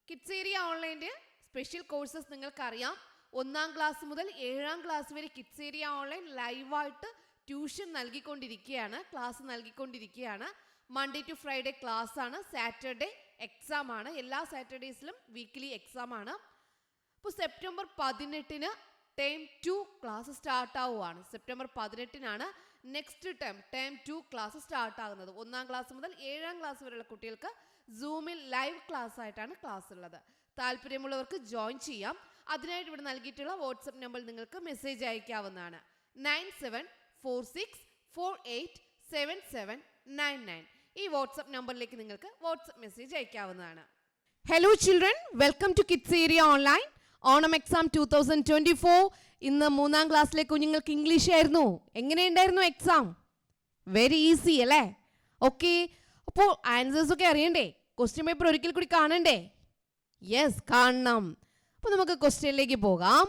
Kids area ഓൺലൈൻ്റെ special courses നിങ്ങൾക്കറിയാം. 1-ാം ക്ലാസ് മുതൽ 7-ാം ക്ലാസ് വരെ കിഡ്സ് ഏരിയ ഓൺലൈൻ ലൈവായിട്ട് ട്യൂഷൻ നൽകിക്കൊണ്ടിരിക്കുകയാണ്, ക്ലാസ് നൽകിക്കൊണ്ടിരിക്കുകയാണ്. മൺഡേ ടു ഫ്രൈഡേ ക്ലാസ് ആണ്, സാറ്റർഡേ എക്സാം ആണ്. എല്ലാ സാറ്റർഡേയ്സിലും വീക്ക്ലി എക്സാം ആണ്. അപ്പോൾ സെപ്റ്റംബർ 18-ന് ടേം 2 ക്ലാസ് സ്റ്റാർട്ടാവുകയാണ്. സെപ്റ്റംബർ 18-നാണ് നെക്സ്റ്റ് ടേം 2 ക്ലാസ് സ്റ്റാർട്ടാകുന്നത്. 1-ാം ക്ലാസ് മുതൽ 7-ാം ക്ലാസ് വരെയുള്ള കുട്ടികൾക്ക് സൂമിൽ ലൈവ് ക്ലാസ് ആയിട്ടാണ് ക്ലാസ് ഉള്ളത്. താല്പര്യമുള്ളവർക്ക് ജോയിൻ ചെയ്യാം. അതിനായിട്ട് ഇവിടെ നൽകിയിട്ടുള്ള വാട്സപ്പ് നമ്പർ നിങ്ങൾക്ക് മെസ്സേജ് അയക്കാവുന്നതാണ്. 9746487799. ഈ വാട്സപ്പ് നമ്പറിലേക്ക് നിങ്ങൾക്ക് വാട്സപ്പ് മെസ്സേജ് അയക്കാവുന്നതാണ്. Hello children, welcome to kids area online. Onam exam 2024. ഇന്ന് 3-ാം ക്ലാസ്സിലെ കുഞ്ഞുങ്ങൾക്ക് ഇംഗ്ലീഷ് ആയിരുന്നു. എങ്ങനെയുണ്ടായിരുന്നു എക്സാം? വെരി ഈസി അല്ലേ? ഓക്കെ, അപ്പോൾ ആൻസേഴ്സ് ഒക്കെ അറിയണ്ടേ? ക്വസ്റ്റ്യൻ പേപ്പർ ഒരിക്കൽ കൂടി കാണണ്ടേ? യെസ്, കാണണം. അപ്പോൾ നമുക്ക് ക്വസ്റ്റ്യനിലേക്ക് പോകാം.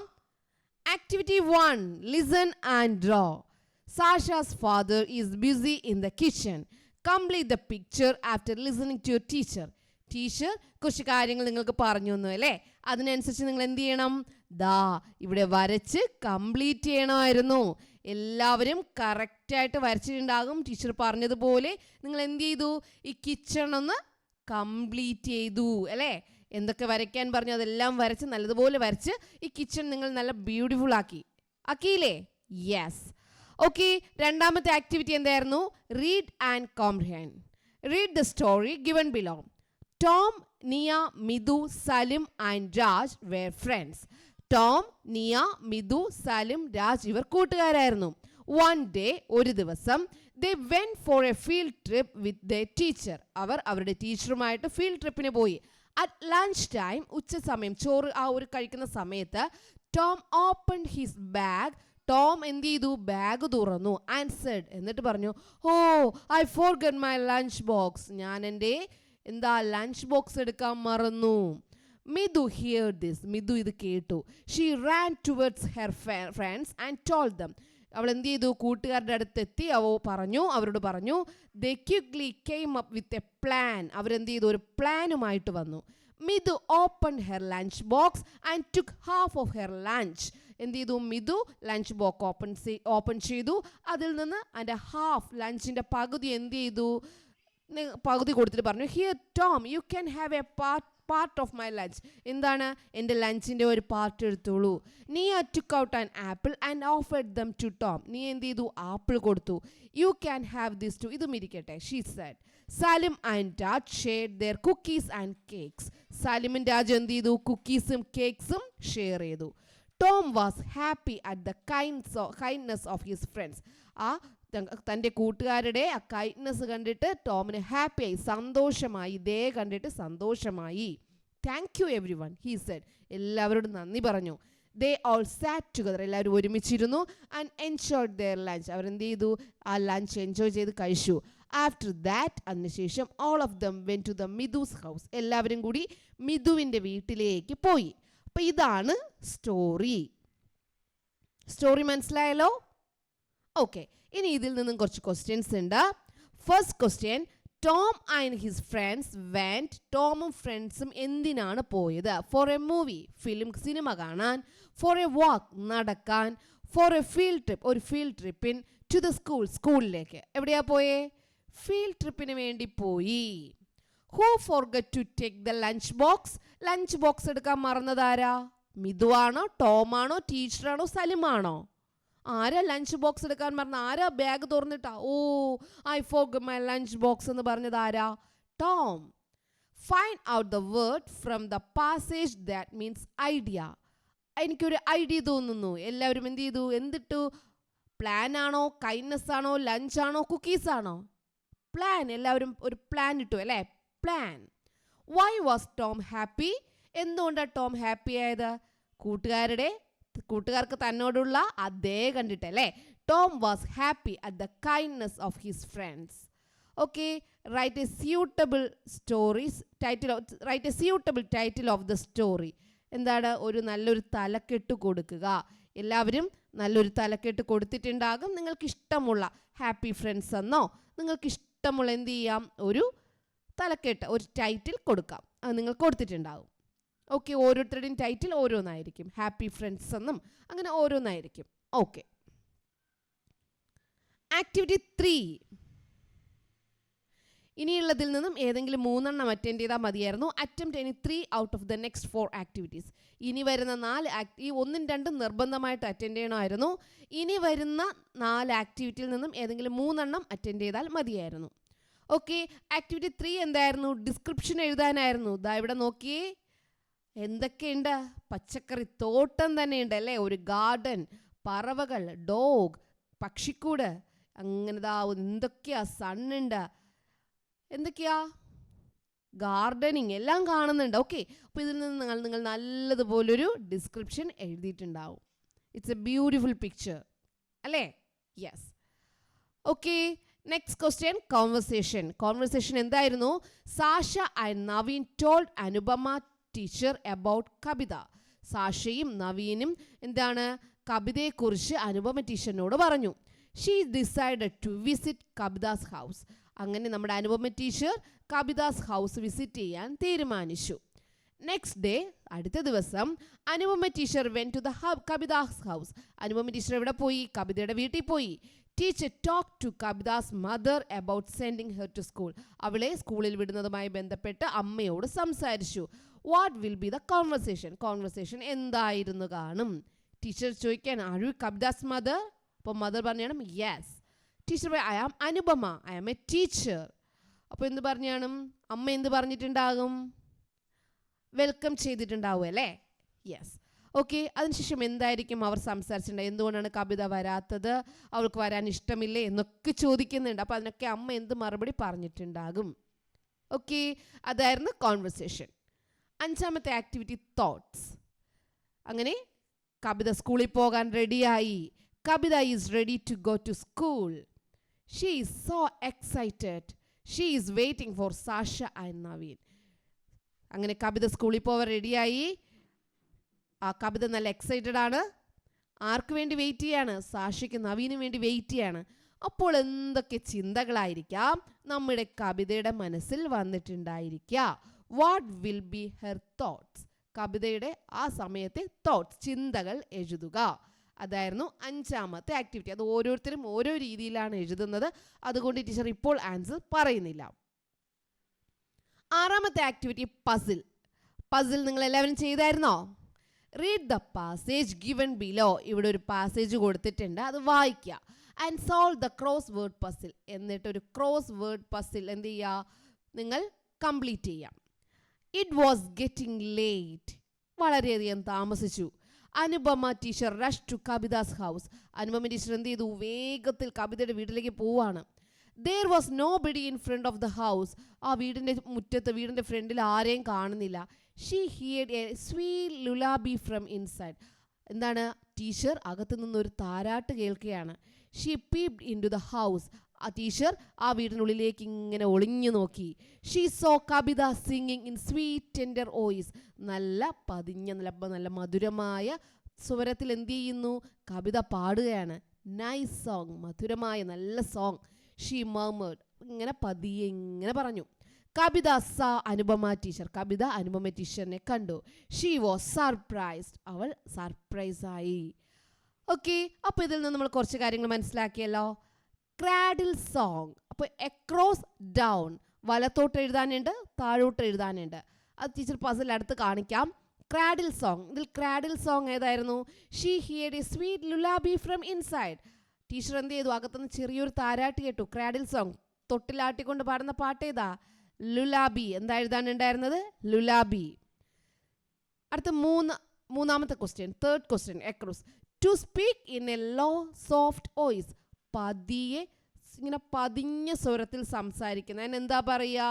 Activity 1, listen and draw. Sasha's father is busy in the kitchen. Complete the picture after listening to your teacher. Teacher കുറച്ച് കാര്യങ്ങൾ നിങ്ങൾക്ക് പറഞ്ഞു തന്നു അല്ലേ? അതിനനുസരിച്ച് നിങ്ങൾ എന്ത് ചെയ്യണം? ഇവിടെ വരച്ച് കംപ്ലീറ്റ് ചെയ്യണമായിരുന്നു. എല്ലാവരും കറക്റ്റായിട്ട് വരച്ചിട്ടുണ്ടാകും. ടീച്ചർ പറഞ്ഞതുപോലെ നിങ്ങൾ എന്ത് ചെയ്തു? ഈ കിച്ചൺ ഒന്ന് കംപ്ലീറ്റ് ചെയ്തു അല്ലേ? എന്തൊക്കെ വരയ്ക്കാൻ പറഞ്ഞു അതെല്ലാം വരച്ച് നല്ലതുപോലെ വരച്ച് ഈ കിച്ചൺ നിങ്ങൾ നല്ല ബ്യൂട്ടിഫുൾ ആക്കിയില്ലേ? യെസ്. ഓക്കെ, രണ്ടാമത്തെ ആക്ടിവിറ്റി എന്തായിരുന്നു? Read and comprehend. Read the story given below. Tom, Nia, Midhu, Salim and Raj were friends. Tom, Nia, Midhu, Salim, Raj ഇവർ കൂട്ടുകാരായിരുന്നു. One day, ഒരു ദിവസം, they went for a field trip with their teacher. അവർ അവരുടെ ടീച്ചറുമായിട്ട് field ട്രിപ്പിന് പോയി. At lunch time, ഉച്ച സമയം, ചോറ് ഒരു കഴിക്കുന്ന സമയത്ത്, Tom opened his bag. Tom എന്ത് ചെയ്തു? ബാഗ് തുറന്നു. ആൻഡ് സെഡ്, എന്നിട്ട് പറഞ്ഞു, I forgot my lunch box. ഞാൻ എൻ്റെ ലഞ്ച് ബോക്സ് എടുക്കാൻ മറന്നു. Mithu heard this. മിഥു ഇത് കേട്ടു. She ran towards her friends and told them. അവൾ എന്ത് ചെയ്തു? കൂട്ടുകാരുടെ അടുത്തെത്തി അവരോട് പറഞ്ഞു. They quickly came up with a plan. അവരെന്ത് ചെയ്തു? ഒരു പ്ലാനുമായിട്ട് വന്നു. Mithu open her lunch box and took half of her lunch. എന്ത് ചെയ്തു? മിഥു ലഞ്ച് ബോക്സ് ഓപ്പൺ ചെയ്തു. അതിൽ നിന്ന് അതിൻ്റെ ഹാഫ്, ലഞ്ചിൻ്റെ പകുതി എന്ത് ചെയ്തു? പകുതി കൊടുത്തിട്ട് പറഞ്ഞു, here Tom, you can have a part of my lunch. എന്താണ്? എൻ്റെ ലഞ്ചിൻ്റെ ഒരു പാർട്ട് എടുത്തോളൂ. Niya took out an apple and offered them to Tom. നീ എന്ത് ചെയ്തു? ആപ്പിൾ കൊടുത്തു. You can have this too. ഇതും ഇരിക്കട്ടെ, she said. Salim and Raj shared their cookies and cakes. സാലിമും രാജു എന്ത് ചെയ്തു? കുക്കീസും കേക്ക്സും ഷെയർ ചെയ്തു. Tom was happy at the kindness of his friends. തൻ്റെ കൂട്ടുകാരുടെ ആ കൈൻഡ്നെസ് കണ്ടിട്ട് ടോമിന് ഹാപ്പിയായി, സന്തോഷമായി. ദേ കണ്ടിട്ട് സന്തോഷമായി. Thank you everyone, he said. എല്ലാവരോടും നന്ദി പറഞ്ഞു. They all sat together. എല്ലാവരും ഒരുമിച്ചിരുന്നു. And enjoyed their lunch. അവരെന്ത് ചെയ്തു? ആ ലഞ്ച് എൻജോയ് ചെയ്ത് കഴിച്ചു. ആഫ്റ്റർ ദാറ്റ്, അതിനുശേഷം all of them went to the Mithu's house. എല്ലാവരും കൂടി മിഥുവിൻ്റെ വീട്ടിലേക്ക് പോയി. അപ്പോൾ ഇതാണ് സ്റ്റോറി. മനസ്സിലായല്ലോ? ഓക്കെ, ഇനി ഇതിൽ നിന്നും കുറച്ച് ക്വസ്റ്റ്യൻസ് ഉണ്ട്. First question, Tom and his friends went. ടോമും ഫ്രണ്ട്സും എന്തിനാണ് പോയത്? ഫോർ എ മൂവി, സിനിമ കാണാൻ. ഫോർ എ വാക്ക്, നടക്കാൻ. ഫോർ എ ഫീൽഡ് ട്രിപ്പ്, ഒരു ഫീൽഡ് ട്രിപ്പിൻ. ടു ദ സ്കൂളിലേക്ക്. എവിടെയാ പോയേ? ഫീൽഡ് ട്രിപ്പിന് വേണ്ടി പോയി. Who forget to take the lunch box. Lunch box എടുക്കാൻ മറന്നതാരാ? മിഥു ആണോ, ടോം ആണോ, ടീച്ചറാണോ, സലിമാണോ? ആരാ ലഞ്ച് ബോക്സ് എടുക്കാൻ പറഞ്ഞ? ആരാ ബാഗ് തുറന്നിട്ടാ I forgot my lunch box എന്ന് പറഞ്ഞത് ആരാ? Tom. Find out the word from the passage that means idea. എനിക്കൊരു ഐഡിയ തോന്നുന്നു. എല്ലാവരും എന്ത് ചെയ്തു? എന്തിട്ടു? പ്ലാൻ ആണോ, കൈൻഡ്നെസ് ആണോ, ലഞ്ച് ആണോ, കുക്കീസ് ആണോ? പ്ലാൻ. എല്ലാവരും ഒരു പ്ലാൻ ഇട്ടു അല്ലേ? Plan. Why was Tom happy? എന്തുകൊണ്ടാണ് ടോം ഹാപ്പി ആയത്? കൂട്ടുകാർക്ക് തന്നോടുള്ള അതേ കണ്ടിട്ടല്ലേ? Tom was happy at the kindness of his friends. Okay, write a suitable title of the story. എന്താണ്? നല്ലൊരു തലക്കെട്ട് കൊടുക്കുക. എല്ലാവരും നല്ലൊരു തലക്കെട്ട് കൊടുത്തിട്ടുണ്ടാകും. നിങ്ങൾക്ക് ഇഷ്ടമുള്ള ഹാപ്പി ഫ്രണ്ട്സ് എന്നോ നിങ്ങൾക്ക് ഇഷ്ടമുള്ള എന്ത് ചെയ്യാം? ഒരു തലക്കെട്ട്, ഒരു ടൈറ്റിൽ കൊടുക്കാം. അത് നിങ്ങൾ കൊടുത്തിട്ടുണ്ടാകും. ഓക്കെ, ഓരോരുത്തരുടെയും ടൈറ്റിൽ ഓരോന്നായിരിക്കും. ഹാപ്പി ഫ്രണ്ട്സ് എന്നും അങ്ങനെ ഓരോന്നായിരിക്കും. Okay, activity 3. ഇനിയുള്ളതിൽ നിന്നും ഏതെങ്കിലും 3 അറ്റൻഡ് ചെയ്താൽ മതിയായിരുന്നു. Attempt any 3 out of the next 4 activities. ഇനി വരുന്ന 4 ഈ 1ഉം 2ഉം നിർബന്ധമായിട്ട് അറ്റൻഡ് ചെയ്യണമായിരുന്നു. ഇനി വരുന്ന 4 ആക്ടിവിറ്റിയിൽ നിന്നും ഏതെങ്കിലും 3 അറ്റൻഡ് ചെയ്താൽ മതിയായിരുന്നു. ഓക്കെ, ആക്ടിവിറ്റി 3 എന്തായിരുന്നു? ഡിസ്ക്രിപ്ഷൻ എഴുതാനായിരുന്നു. ദാ ഇവിടെ നോക്കിയേ, എന്തൊക്കെയുണ്ട്? പച്ചക്കറി തോട്ടം തന്നെയുണ്ട് അല്ലേ, ഒരു ഗാർഡൻ, പറവകൾ, ഡോഗ്, പക്ഷിക്കൂട്, അങ്ങനെ എന്തൊക്കെയാ, സണ്ണുണ്ട്, എന്തൊക്കെയാ, ഗാർഡനിങ് എല്ലാം കാണുന്നുണ്ട്. ഓക്കെ, അപ്പോൾ ഇതിൽ നിന്ന് നിങ്ങൾ നല്ലതുപോലൊരു ഡിസ്ക്രിപ്ഷൻ എഴുതിയിട്ടുണ്ടാവും. ഇറ്റ്സ് എ ബ്യൂട്ടിഫുൾ പിക്ചർ അല്ലേ? Yes. Okay, next question, conversation എന്തായിരുന്നു? Sasha and Naveen told Anupama teacher about Kavitha. സാഷയും നവീനും എന്താണ്, കവിതയെക്കുറിച്ച് അനുപമ ടീച്ചറിനോട് പറഞ്ഞു. She decided to visit Kavitha's house. അങ്ങനെ നമ്മുടെ Anupama teacher Kavitha's house visit ചെയ്യാൻ തീരുമാനിച്ചു. നെക്സ്റ്റ് ഡേ, അടുത്ത ദിവസം Anupama teacher went to the Kavitha's house. Anupama teacher എവിടെ പോയി? കവിതയുടെ വീട്ടിൽ പോയി. Teacher talk to Kavitha's mother about sending her to school. അവളെ സ്കൂളിൽ വിടുന്നതുമായി ബന്ധപ്പെട്ട് അമ്മയോട് സംസാരിച്ചു. What will be the conversation എന്തായിരുന്നു കാണും? ടീച്ചർ ചോദിക്കാൻ, ആർ യു കവിതാസ് മദർ? അപ്പോൾ മദർ പറഞ്ഞാണ് yes. Teacher I am Anupama, I am a teacher. അപ്പോൾ എന്ത് പറഞ്ഞാണ്? അമ്മ എന്ത് പറഞ്ഞിട്ടുണ്ടാകും? വെൽക്കം ചെയ്തിട്ടുണ്ടാവും അല്ലേ? യെസ്. ഓക്കെ, അതിനുശേഷം എന്തായിരിക്കും അവർ സംസാരിച്ചിട്ടുണ്ടാകും? എന്തുകൊണ്ടാണ് കവിത വരാത്തത്, അവൾക്ക് വരാൻ ഇഷ്ടമില്ലേ എന്നൊക്കെ ചോദിക്കുന്നുണ്ട്. അപ്പോൾ അതിനൊക്കെ അമ്മ എന്ത് മറുപടി പറഞ്ഞിട്ടുണ്ടാകും? ഓക്കെ, അതായിരുന്നു കോൺവെർസേഷൻ. 5ാമത്തെ ആക്ടിവിറ്റി, തോട്ട്സ്. അങ്ങനെ കവിത സ്കൂളിൽ പോകാൻ റെഡിയായി. Kavitha is ready to go to school. She is so excited. She is waiting for Sasha and Naveen. അങ്ങനെ കവിത സ്കൂളിൽ പോകാൻ റെഡിയായി. ആ കവിത നല്ല എക്സൈറ്റഡ് ആണ്. ആർക്ക് വേണ്ടി വെയിറ്റ് ചെയ്യാണ്? സാഷയ്ക്ക് നവീനും വേണ്ടി വെയിറ്റ് ചെയ്യാണ്. അപ്പോൾ എന്തൊക്കെ ചിന്തകളായിരിക്കാം നമ്മുടെ കവിതയുടെ മനസ്സിൽ വന്നിട്ടുണ്ടായിരിക്കുക? What will be her thoughts? കവിതയുടെ ആ സമയത്തെ തോട്ട്സ്, ചിന്തകൾ എഴുതുക. അതായിരുന്നു 5ാമത്തെ ആക്ടിവിറ്റി. അത് ഓരോരുത്തരും ഓരോ രീതിയിലാണ് എഴുതുന്നത്. അതുകൊണ്ട് ടീച്ചർ ഇപ്പോൾ ആൻസർ പറയുന്നില്ല. 6ാമത്തെ ആക്ടിവിറ്റി, പസിൽ നിങ്ങൾ എല്ലാവരും ചെയ്തായിരുന്നോ? Read the passage given below. ഇവിടെ ഒരു പാസേജ് കൊടുത്തിട്ടുണ്ട്, അത് വായിക്കുക. And solve the crossword puzzle. എന്നിട്ടൊരു ക്രോസ് വേർഡ് പസിൽ എന്ത് ചെയ്യുക? നിങ്ങൾ കംപ്ലീറ്റ് ചെയ്യാം. It was getting late. വളരെയധികം താമസിച്ചു. Anupama teacher rush to Kavitha's house. Anupama teacher എന്ത് ചെയ്തു? വേഗത്തിൽ കവിതയുടെ വീട്ടിലേക്ക് പോവാണ്. There was nobody in front of the house. ആ വീടിൻ്റെ മുറ്റത്ത്, വീടിൻ്റെ ഫ്രണ്ടിൽ ആരെയും കാണുന്നില്ല. She heard a sweet lullaby from inside. എന്താണ്? ടീച്ചർ അകത്തു നിന്നൊരു താരാട്ട് കേൾക്കുകയാണ്. She peeped into the house. ആ ടീച്ചർ ആ വീടിനുള്ളിലേക്ക് ഇങ്ങനെ ഒളിഞ്ഞു നോക്കി. She saw Kabita singing in sweet tender voice. നല്ല പതിഞ്ഞ നല്ല മധുരമായ സ്വരത്തിൽ എന്ത് ചെയ്യുന്നു? കവിത പാടുകയാണ്. നൈസ് സോങ്, മധുരമായ നല്ല സോങ്. ഷീ മർമേർഡ്. ഇങ്ങനെ പതിയെ ഇങ്ങനെ പറഞ്ഞു. കവിത സാ അനുപമ ടീച്ചർ. കവിത അനുപമ ടീച്ചറിനെ കണ്ടു. She was surprised. അവൾ സർപ്രൈസായി. ഓക്കെ, അപ്പോൾ ഇതിൽ നിന്ന് നമ്മൾ കുറച്ച് കാര്യങ്ങൾ മനസ്സിലാക്കിയല്ലോ. Cradle song. അപ്പോൾ എക്രോസ് ഡൗൺ, വലത്തോട്ട് എഴുതാനുണ്ട്, താഴോട്ട് എഴുതാനുണ്ട്. അത് ടീച്ചർ പസിൽ അടുത്ത് കാണിക്കാം. Cradle song. ഇതിൽ ക്രാഡിൽ സോങ് ഏതായിരുന്നു? She heard a sweet lullaby from inside. Teacher എന്ത് ചെയ്തു? അകത്തുനിന്ന് ചെറിയൊരു താരാട്ട് കേട്ടു. ക്രാഡിൽ സോങ്, തൊട്ടിലാട്ടിക്കൊണ്ട് പാടുന്ന പാട്ട് ഏതാ? ലുലാബി. എന്താ എഴുതാനുണ്ടായിരുന്നത്? ലുലാബി. അടുത്ത മൂന്നാമത്തെ question, third question, across. To speak in a low soft voice. പതിയെ, ഇങ്ങനെ പതിഞ്ഞ സ്വരത്തിൽ സംസാരിക്കുന്ന എന്താ പറയുക?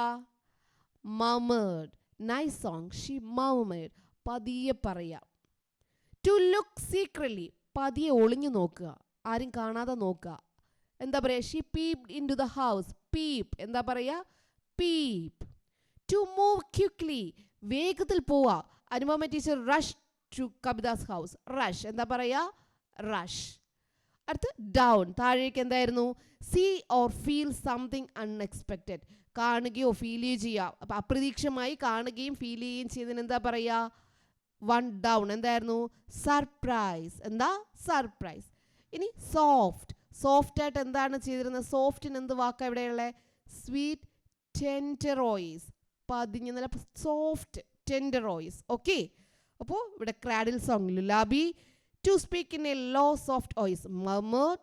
Murmured. Nice song. She murmured. പതിയെ പറയാം. To look secretly. പതിയെ ഒളിഞ്ഞു നോക്കുക, ആരും കാണാതെ നോക്കുക. എന്താ പറയുക? She peeped into the house. Peep. എന്താ പറയുക? പീപ്പ്. To move quickly. വേഗത്തിൽ പോവുക. Anupama teacher rush to Kavitha's house. Rush. എന്താ പറയുക? റഷ്. അടുത്ത് ഡൗൺ. താഴേക്ക് എന്തായിരുന്നു? See or feel something unexpected. കാണുകയോ ഫീൽ ചെയ്യുക. അപ്പം അപ്രതീക്ഷിതമായി കാണുകയും ഫീൽ ചെയ്യുകയും ചെയ്തതിന് എന്താ പറയുക? One down. എന്തായിരുന്നു? സർപ്രൈസ്. എന്താ? സർപ്രൈസ്. ഇനി സോഫ്റ്റ്. സോഫ്റ്റ് ആയിട്ട് എന്താണ് ചെയ്തിരുന്നത്? സോഫ്റ്റിന് എന്ത് വാക്കാ ഇവിടെയുള്ളത്? Sweet tender voice. പതിഞ്ഞ നല്ല സോഫ്റ്റ് ടെൻഡറോയിസ്. ഓക്കെ, അപ്പോൾ ഇവിടെ cradle song lullaby. To speak in a low soft voice, murmured.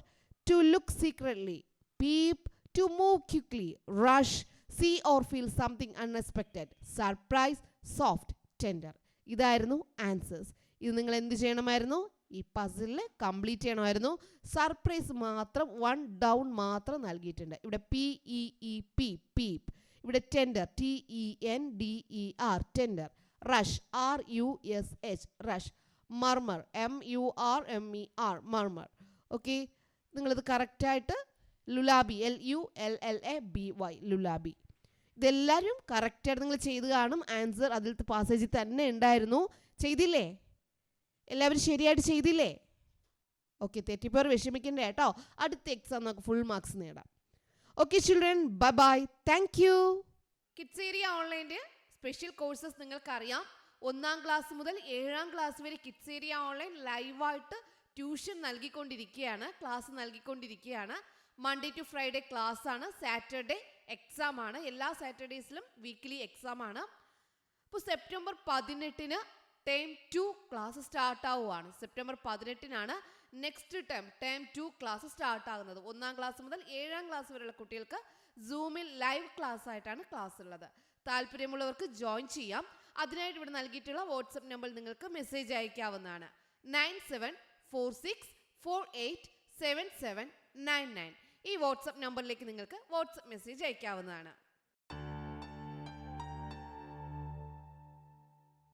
To look secretly, peep. To move quickly, rush. See or feel something unexpected, surprise, soft, tender. ഇതായിരുന്നു answers. ഇത് നിങ്ങൾ എന്ത് ചെയ്യണമായിരുന്നു? ഈ പസിലിൽ complete ചെയ്യണമായിരുന്നു. സർപ്രൈസ് മാത്രം വൺ ഡൗൺ മാത്രം നൽകിയിട്ടുണ്ട്. ഇവിടെ PEEP പീപ്പ്. ഇവിടെ tender TENDER tender. Rush RUSH rush. Murmur MURMER murmur. Okay, നിങ്ങളിത് കറക്റ്റായിട്ട് ലുലാബി LULLABY ലുലാബി. ഇതെല്ലാവരും കറക്റ്റായിട്ട് നിങ്ങൾ ചെയ്ത് കാണും. ആൻസർ അതിലത്തെ പാസേജിൽ തന്നെ ഉണ്ടായിരുന്നു. ചെയ്തില്ലേ? എല്ലാവരും ശരിയായിട്ട് ചെയ്തില്ലേ? ഓക്കെ, തെറ്റിപ്പോർ വിഷമിക്കണ്ട കേട്ടോ. അടുത്ത എക്സാം നമുക്ക് ഫുൾ മാർക്സ് നേടാം. Okay children, bye bye, thank you. Kids area ഓൺലൈൻ്റെ സ്പെഷ്യൽ കോഴ്സസ് നിങ്ങൾക്കറിയാം. 1-ാം ക്ലാസ് മുതൽ 7-ാം ക്ലാസ് വരെ കിഡ്സ് ഏരിയ ഓൺലൈൻ ലൈവായിട്ട് ട്യൂഷൻ നൽകിക്കൊണ്ടിരിക്കുകയാണ്, ക്ലാസ് നൽകിക്കൊണ്ടിരിക്കുകയാണ്. മൺഡേ ടു ഫ്രൈഡേ ക്ലാസ് ആണ്, സാറ്റർഡേ എക്സാം ആണ്. എല്ലാ സാറ്റർഡേസിലും വീക്ക്ലി എക്സാം ആണ്. അപ്പോൾ സെപ്റ്റംബർ 18-ന് ടേം 2 ക്ലാസ് സ്റ്റാർട്ട് ആവുകയാണ്. സെപ്റ്റംബർ 18-നാണ് നെക്സ്റ്റ് ടേം 2 ക്ലാസ് സ്റ്റാർട്ട് ആകുന്നത്. 1-ാം ക്ലാസ് മുതൽ 7-ാം ക്ലാസ് വരെയുള്ള കുട്ടികൾക്ക് സൂമിൽ ലൈവ് ക്ലാസ് ആയിട്ടാണ് ക്ലാസ് ഉള്ളത്. താല്പര്യമുള്ളവർക്ക് ജോയിൻ ചെയ്യാം. അതിനായിട്ട് ഇവിടെ നൽകിയിട്ടുള്ള വാട്സപ്പ് നമ്പറിൽ നിങ്ങൾക്ക് മെസ്സേജ് അയക്കാവുന്നതാണ്. 9746487799. ഈ വാട്സപ്പ് നമ്പറിലേക്ക് നിങ്ങൾക്ക് വാട്സപ്പ് മെസ്സേജ് അയക്കാവുന്നതാണ്.